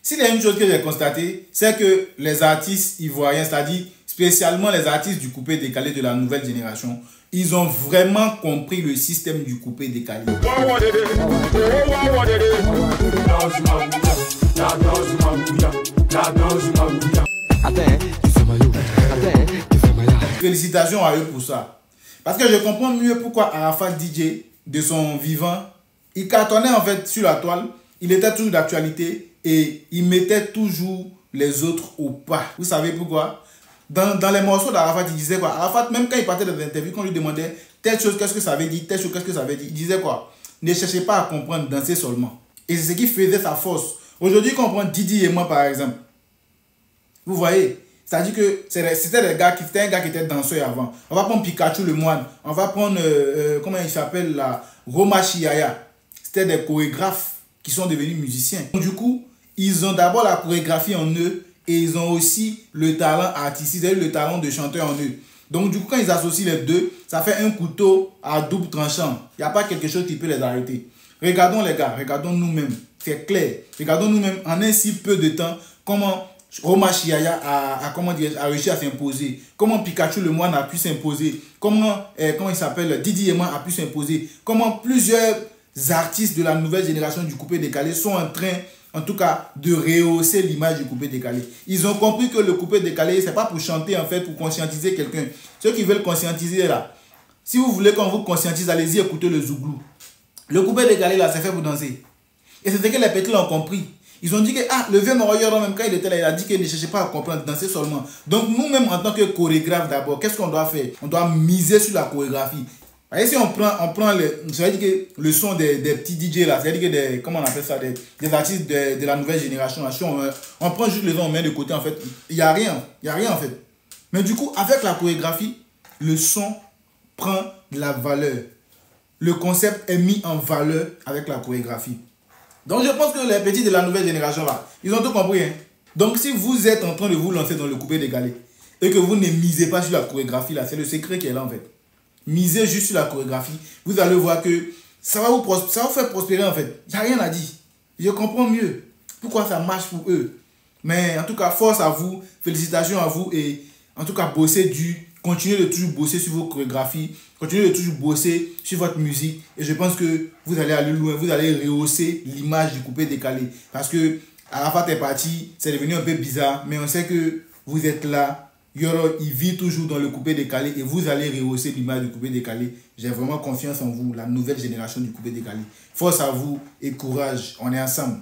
S'il y a une chose que j'ai constatée, c'est que les artistes ivoiriens, c'est-à-dire spécialement les artistes du coupé décalé de la nouvelle génération, ils ont vraiment compris le système du coupé décalé. Félicitations à eux pour ça. Parce que je comprends mieux pourquoi Arafat DJ, de son vivant, il cartonnait en fait sur la toile, il était toujours d'actualité et il mettait toujours les autres au pas. Vous savez pourquoi? Dans les morceaux d'Arafat, il disait quoi? Arafat, même quand il partait dans des interviews, quand on lui demandait telle chose, qu'est-ce que ça veut dire, telle chose, qu'est-ce que ça veut dire, il disait quoi? Ne cherchez pas à comprendre, dansez seulement. Et c'est ce qui faisait sa force. Aujourd'hui, quand on prend Didi et moi, par exemple, vous voyez, c'est-à-dire que c'était un gars qui était danseur avant. On va prendre Pikachu le moine, on va prendre, comment il s'appelle là, Roma Chiaya. C'était des chorégraphes qui sont devenus musiciens. Donc, du coup, ils ont d'abord la chorégraphie en eux et ils ont aussi le talent artistique, c'est-à-dire le talent de chanteur en eux. Donc du coup, quand ils associent les deux, ça fait un couteau à double tranchant. Il n'y a pas quelque chose qui peut les arrêter. Regardons les gars, regardons nous-mêmes. C'est clair. Regardons nous-mêmes en un si peu de temps comment Roma Chiaya a réussi à s'imposer. Comment Pikachu le moine a pu s'imposer. Comment il s'appelle, Didi Eman a pu s'imposer. Comment plusieurs artistes de la nouvelle génération du coupé décalé sont en train, en tout cas, de rehausser l'image du coupé décalé. Ils ont compris que le coupé décalé, c'est pas pour chanter, en fait, pour conscientiser quelqu'un. Ceux qui veulent conscientiser, là, si vous voulez qu'on vous conscientise, allez-y écouter le zouglou. Le coupé décalé, là, c'est fait pour danser. Et c'est ce que les petits l'ont compris. Ils ont dit que, le vieux Moroyor, même quand il était là, il a dit qu'il ne cherchait pas à comprendre, danser seulement. Donc, nous-mêmes, en tant que chorégraphe, d'abord, qu'est-ce qu'on doit faire? On doit miser sur la chorégraphie. Et si on prend le son des petits DJ là, c'est-à-dire que comment on appelle ça, des artistes de la nouvelle génération là, si on prend juste les gens, on met de côté, en fait, il n'y a rien en fait. Mais du coup, avec la chorégraphie, le son prend de la valeur. Le concept est mis en valeur avec la chorégraphie. Donc je pense que les petits de la nouvelle génération là, ils ont tout compris. Hein? Donc si vous êtes en train de vous lancer dans le coupé décalé et que vous ne misez pas sur la chorégraphie là, c'est le secret qui est là en fait. Misez juste sur la chorégraphie, vous allez voir que ça va vous faire prospérer en fait. Il n'y a rien à dire. Je comprends mieux pourquoi ça marche pour eux. Mais en tout cas, force à vous, félicitations à vous et en tout cas, continuez de toujours bosser sur vos chorégraphies, continuez de toujours bosser sur votre musique et je pense que vous allez aller loin, vous allez rehausser l'image du coupé décalé. Parce que Arafat est parti, c'est devenu un peu bizarre, mais on sait que vous êtes là. Yoro, il vit toujours dans le coupé décalé et vous allez rehausser l'image du coupé décalé. J'ai vraiment confiance en vous, la nouvelle génération du coupé décalé. Force à vous et courage, on est ensemble.